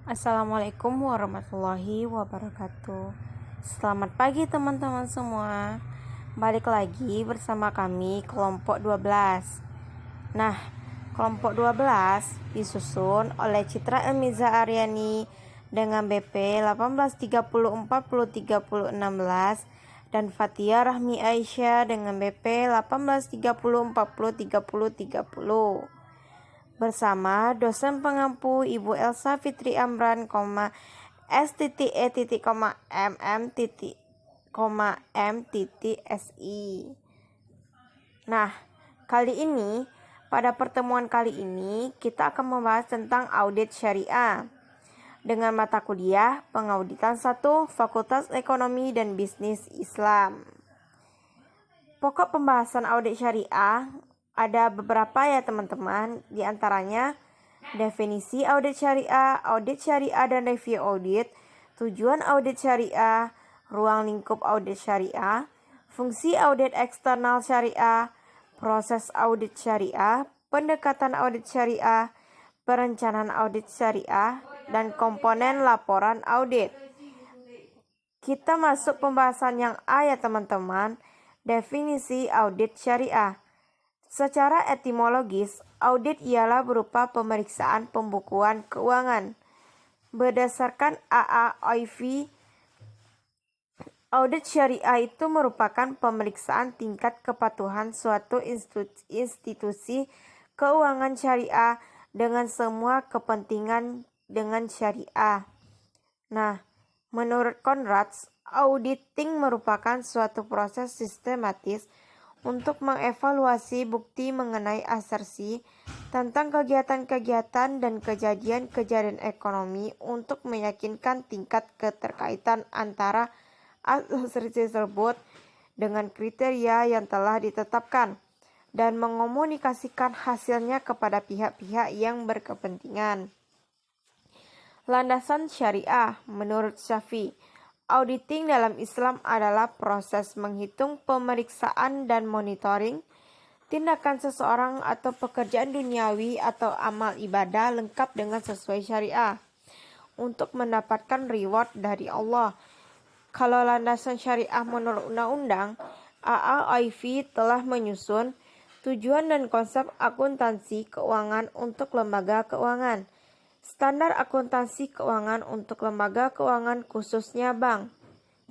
Assalamualaikum warahmatullahi wabarakatuh. Selamat pagi teman-teman semua. Balik lagi bersama kami kelompok 12. Nah, kelompok 12 disusun oleh Citra Elmiza Aryani dengan BP 1830403016 dan Fatia Rahmi Aisyah dengan BP 1830403030 bersama dosen pengampu Ibu Elsa Fitri Amran, S.MM.M.SI. Nah, pada pertemuan kali ini kita akan membahas tentang audit syariah dengan mata kuliah Pengauditan 1 Fakultas Ekonomi dan Bisnis Islam. Pokok pembahasan audit syariah ada beberapa ya teman-teman, di antaranya definisi audit syariah dan review audit, tujuan audit syariah, ruang lingkup audit syariah, fungsi audit eksternal syariah, proses audit syariah, pendekatan audit syariah, perencanaan audit syariah, dan komponen laporan audit. Kita masuk pembahasan yang A ya teman-teman, definisi audit syariah. Secara etimologis, audit ialah berupa pemeriksaan pembukuan keuangan. Berdasarkan AAOIV, audit syariah itu merupakan pemeriksaan tingkat kepatuhan suatu institusi keuangan syariah dengan semua kepentingan dengan syariah. Nah, menurut Conrads, auditing merupakan suatu proses sistematis untuk mengevaluasi bukti mengenai asersi tentang kegiatan-kegiatan dan kejadian-kejadian ekonomi untuk meyakinkan tingkat keterkaitan antara asersi tersebut dengan kriteria yang telah ditetapkan dan mengomunikasikan hasilnya kepada pihak-pihak yang berkepentingan. Landasan syariah menurut Syafi'i, auditing dalam Islam adalah proses menghitung, pemeriksaan, dan monitoring tindakan seseorang atau pekerjaan duniawi atau amal ibadah lengkap dengan sesuai syariah untuk mendapatkan reward dari Allah. Kalau landasan syariah menurut undang-undang, AAOIV telah menyusun tujuan dan konsep akuntansi keuangan untuk lembaga keuangan, standar akuntansi keuangan untuk lembaga keuangan khususnya bank,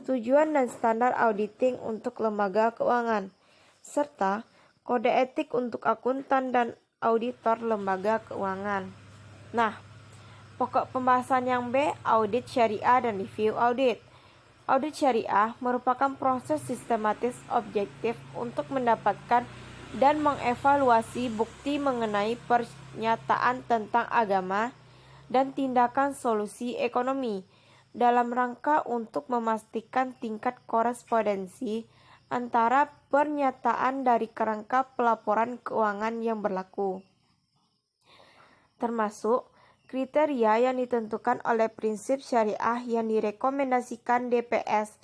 tujuan dan standar auditing untuk lembaga keuangan, serta kode etik untuk akuntan dan auditor lembaga keuangan. Nah, pokok pembahasan yang B, audit syariah dan review audit. Audit syariah merupakan proses sistematis objektif untuk mendapatkan dan mengevaluasi bukti mengenai pernyataan tentang agama dan tindakan solusi ekonomi dalam rangka untuk memastikan tingkat korespondensi antara pernyataan dari kerangka pelaporan keuangan yang berlaku, termasuk kriteria yang ditentukan oleh prinsip syariah yang direkomendasikan DPS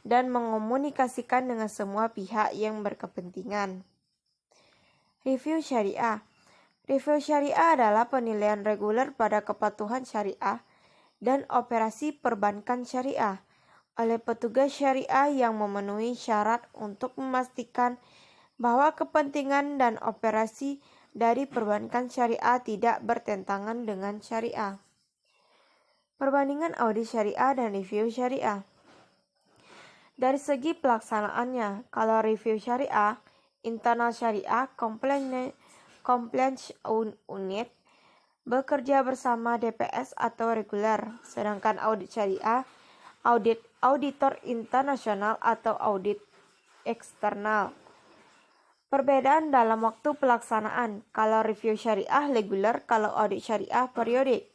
dan mengomunikasikan dengan semua pihak yang berkepentingan. Review syariah. Review syariah adalah penilaian reguler pada kepatuhan syariah dan operasi perbankan syariah oleh petugas syariah yang memenuhi syarat untuk memastikan bahwa kepentingan dan operasi dari perbankan syariah tidak bertentangan dengan syariah. Perbandingan audit syariah dan review syariah. Dari segi pelaksanaannya, kalau review syariah, internal syariah, compliance unit bekerja bersama DPS atau reguler, sedangkan audit syariah, auditor internasional atau audit eksternal. Perbedaan dalam waktu pelaksanaan, kalau review syariah reguler, kalau audit syariah periodik.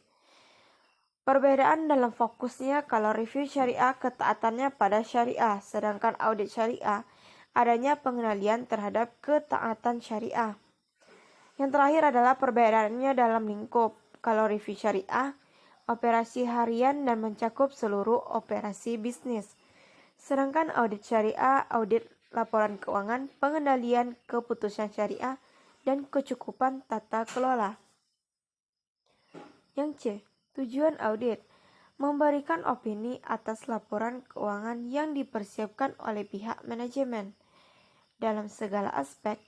Perbedaan dalam fokusnya, kalau review syariah ketaatannya pada syariah, sedangkan audit syariah adanya pengendalian terhadap ketaatan syariah. Yang terakhir adalah perbedaannya dalam lingkup. Kalau review syariah, operasi harian dan mencakup seluruh operasi bisnis. Sedangkan audit syariah, audit laporan keuangan, pengendalian keputusan syariah, dan kecukupan tata kelola. Yang C, Tujuan audit memberikan opini atas laporan keuangan yang dipersiapkan oleh pihak manajemen. Dalam segala aspek,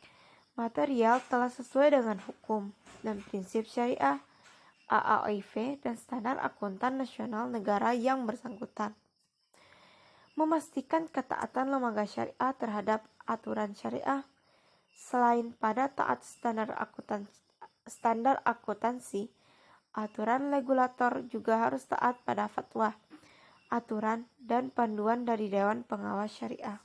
material telah sesuai dengan hukum dan prinsip syariah, AAOIV, dan standar akuntan nasional negara yang bersangkutan. Memastikan ketaatan lembaga syariah terhadap aturan syariah. Selain pada taat standar akuntansi, aturan regulator juga harus taat pada fatwa, aturan, dan panduan dari Dewan Pengawas Syariah.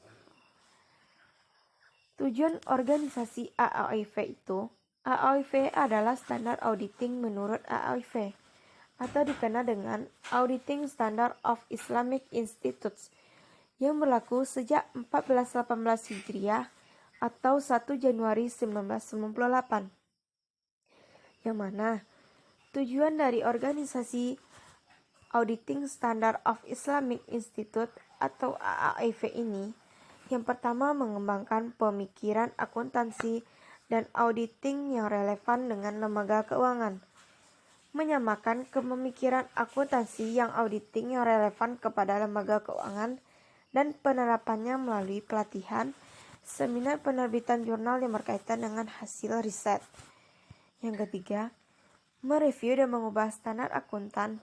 Tujuan organisasi AAOIV itu, AAOIV adalah standar auditing menurut AAOIV, atau dikenal dengan Auditing Standard of Islamic Institutes, yang berlaku sejak 1418 Hijriah atau 1 Januari 1998. Yang mana tujuan dari organisasi Auditing Standard of Islamic Institute atau AAIV ini, yang pertama mengembangkan pemikiran akuntansi dan auditing yang relevan dengan lembaga keuangan, menyamakan pemikiran akuntansi yang auditing yang relevan kepada lembaga keuangan, dan penerapannya melalui pelatihan, seminar, penerbitan jurnal yang berkaitan dengan hasil riset. Yang ketiga, mereview dan mengubah standar akuntan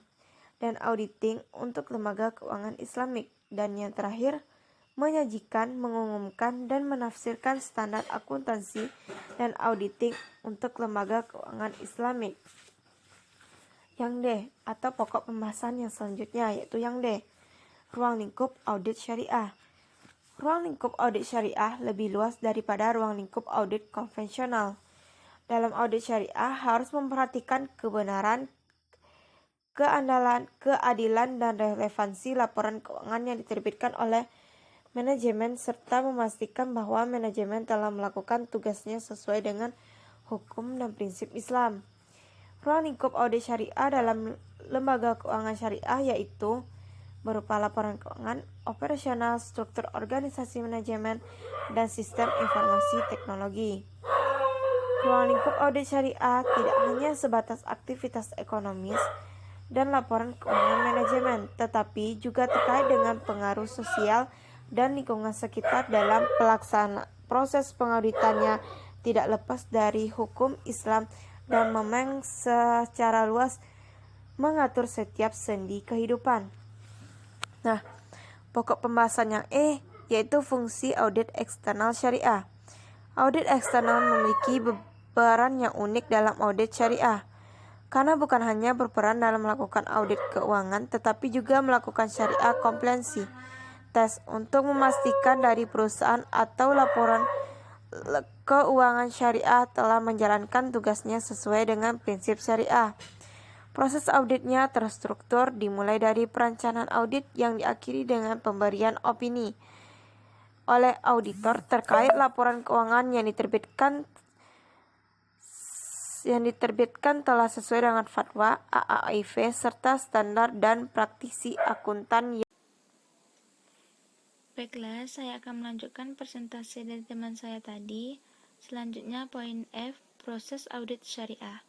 dan auditing untuk lembaga keuangan Islamik. Dan yang terakhir, menyajikan, mengumumkan, dan menafsirkan standar akuntansi dan auditing untuk lembaga keuangan Islamik. Yang D, atau pokok pembahasan yang selanjutnya, yaitu yang D, ruang lingkup audit syariah. Ruang lingkup audit syariah lebih luas daripada ruang lingkup audit konvensional. Dalam audit syariah harus memperhatikan kebenaran, keadilan, dan relevansi laporan keuangan yang diterbitkan oleh manajemen, serta memastikan bahwa manajemen telah melakukan tugasnya sesuai dengan hukum dan prinsip Islam. Ruang lingkup audit syariah dalam lembaga keuangan syariah yaitu berupa laporan keuangan, operasional, struktur organisasi manajemen, dan sistem informasi teknologi. Ruang lingkup audit syariah tidak hanya sebatas aktivitas ekonomis dan laporan keuangan manajemen, tetapi juga terkait dengan pengaruh sosial dan lingkungan sekitar dalam pelaksanaan proses pengauditannya, tidak lepas dari hukum Islam dan memang secara luas mengatur setiap sendi kehidupan. Nah, pokok pembahasan yang E, yaitu fungsi audit eksternal syariah. Audit eksternal memiliki peran yang unik dalam audit syariah, karena bukan hanya berperan dalam melakukan audit keuangan, tetapi juga melakukan syariah compliance tes untuk memastikan dari perusahaan atau laporan keuangan syariah telah menjalankan tugasnya sesuai dengan prinsip syariah. Proses auditnya terstruktur dimulai dari perencanaan audit yang diakhiri dengan pemberian opini oleh auditor terkait laporan keuangan yang diterbitkan telah sesuai dengan fatwa, AAOIV, serta standar dan praktisi akuntan. Baiklah, saya akan melanjutkan presentasi dari teman saya tadi. Selanjutnya poin F, proses audit syariah.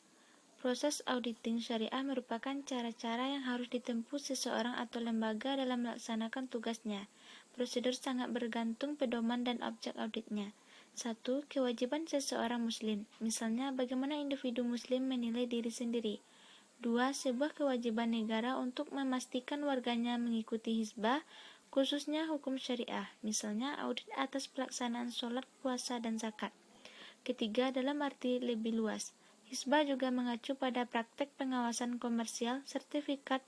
Proses auditing syariah merupakan cara-cara yang harus ditempuh seseorang atau lembaga dalam melaksanakan tugasnya. Prosedur sangat bergantung pedoman dan objek auditnya. 1. Kewajiban seseorang muslim. Misalnya, bagaimana individu muslim menilai diri sendiri. 2. Sebuah kewajiban negara untuk memastikan warganya mengikuti hizbah, khususnya hukum syariah. Misalnya, audit atas pelaksanaan sholat, puasa, dan zakat. Ketiga, dalam arti lebih luas. Hizbah juga mengacu pada praktek pengawasan komersial, sertifikat,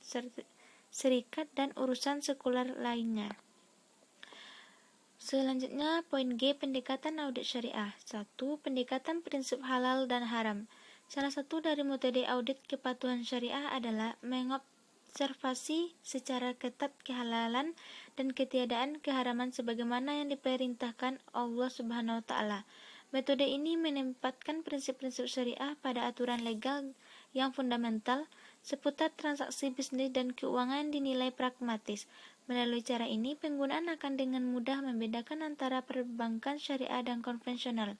serikat, dan urusan sekuler lainnya. Selanjutnya, poin G, pendekatan audit syariah. 1. Pendekatan prinsip halal dan haram. Salah satu dari metode audit kepatuhan syariah adalah mengobservasi secara ketat kehalalan dan ketiadaan keharaman sebagaimana yang diperintahkan Allah Subhanahu wa Ta'ala. Metode ini menempatkan prinsip-prinsip syariah pada aturan legal yang fundamental, seputar transaksi bisnis dan keuangan dinilai pragmatis. Melalui cara ini, penggunaan akan dengan mudah membedakan antara perbankan syariah dan konvensional.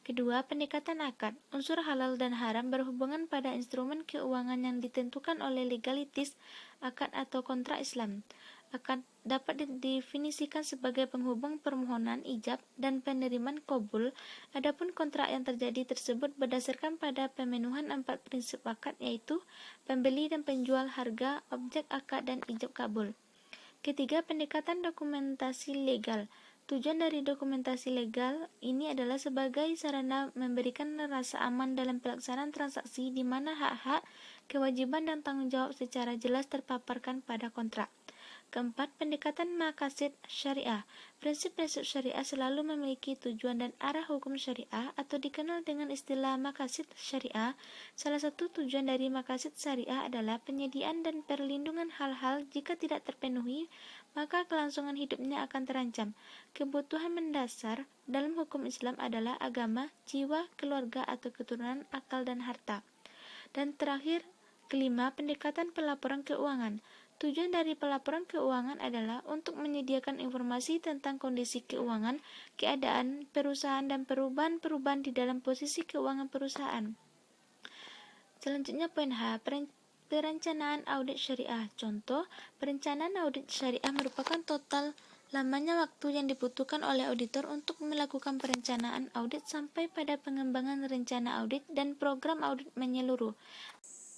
Kedua, pendekatan akad. Unsur halal dan haram berhubungan pada instrumen keuangan yang ditentukan oleh legalitas akad atau kontrak Islam. Akad dapat didefinisikan sebagai penghubung permohonan ijab dan penerimaan qabul. Adapun kontrak yang terjadi tersebut berdasarkan pada pemenuhan 4 prinsip akad, yaitu pembeli dan penjual, harga, objek akad, dan ijab kabul. Ketiga, pendekatan dokumentasi legal. Tujuan dari dokumentasi legal ini adalah sebagai sarana memberikan rasa aman dalam pelaksanaan transaksi di mana hak-hak, kewajiban, dan tanggung jawab secara jelas terpaparkan pada kontrak. Keempat, pendekatan maqasid syariah. Prinsip-prinsip syariah selalu memiliki tujuan dan arah hukum syariah atau dikenal dengan istilah maqasid syariah. Salah satu tujuan dari maqasid syariah adalah penyediaan dan perlindungan hal-hal jika tidak terpenuhi, maka kelangsungan hidupnya akan terancam. Kebutuhan mendasar dalam hukum Islam adalah agama, jiwa, keluarga atau keturunan, akal, dan harta. Dan terakhir, kelima, pendekatan pelaporan keuangan. Tujuan dari pelaporan keuangan adalah untuk menyediakan informasi tentang kondisi keuangan, keadaan perusahaan, dan perubahan-perubahan di dalam posisi keuangan perusahaan. Selanjutnya poin H, perencanaan audit syariah. Contoh, perencanaan audit syariah merupakan total lamanya waktu yang dibutuhkan oleh auditor untuk melakukan perencanaan audit sampai pada pengembangan rencana audit dan program audit menyeluruh.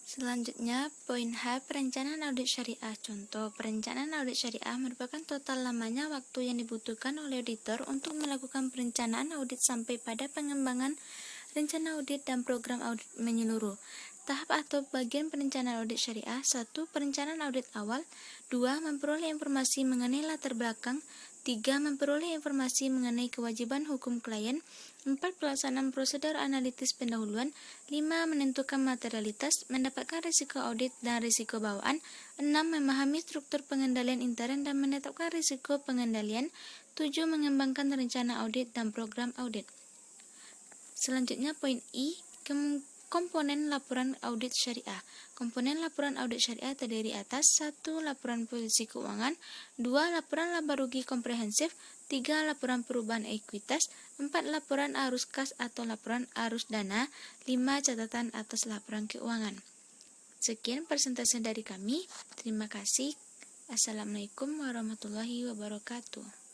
Selanjutnya, poin H, perencanaan audit syariah. Contoh, perencanaan audit syariah merupakan total lamanya waktu yang dibutuhkan oleh auditor untuk melakukan perencanaan audit sampai pada pengembangan rencana audit dan program audit menyeluruh. Tahap atau bagian perencanaan audit syariah. 1. Perencanaan audit awal. 2. Memperoleh informasi mengenai latar belakang. 3. Memperoleh informasi mengenai kewajiban hukum klien. 4. Pelaksanaan prosedur analitis pendahuluan. 5. Menentukan materialitas, mendapatkan risiko audit dan risiko bawaan. 6. Memahami struktur pengendalian intern dan menetapkan risiko pengendalian. 7. Mengembangkan rencana audit dan program audit. Selanjutnya poin I, komponen laporan audit syariah. Komponen laporan audit syariah terdiri atas 1. Laporan posisi keuangan. 2. Laporan laba rugi komprehensif. 3. Laporan perubahan ekuitas. 4. Laporan arus kas atau laporan arus dana. 5. Catatan atas laporan keuangan. Sekian presentasi dari kami. Terima kasih. Assalamualaikum warahmatullahi wabarakatuh.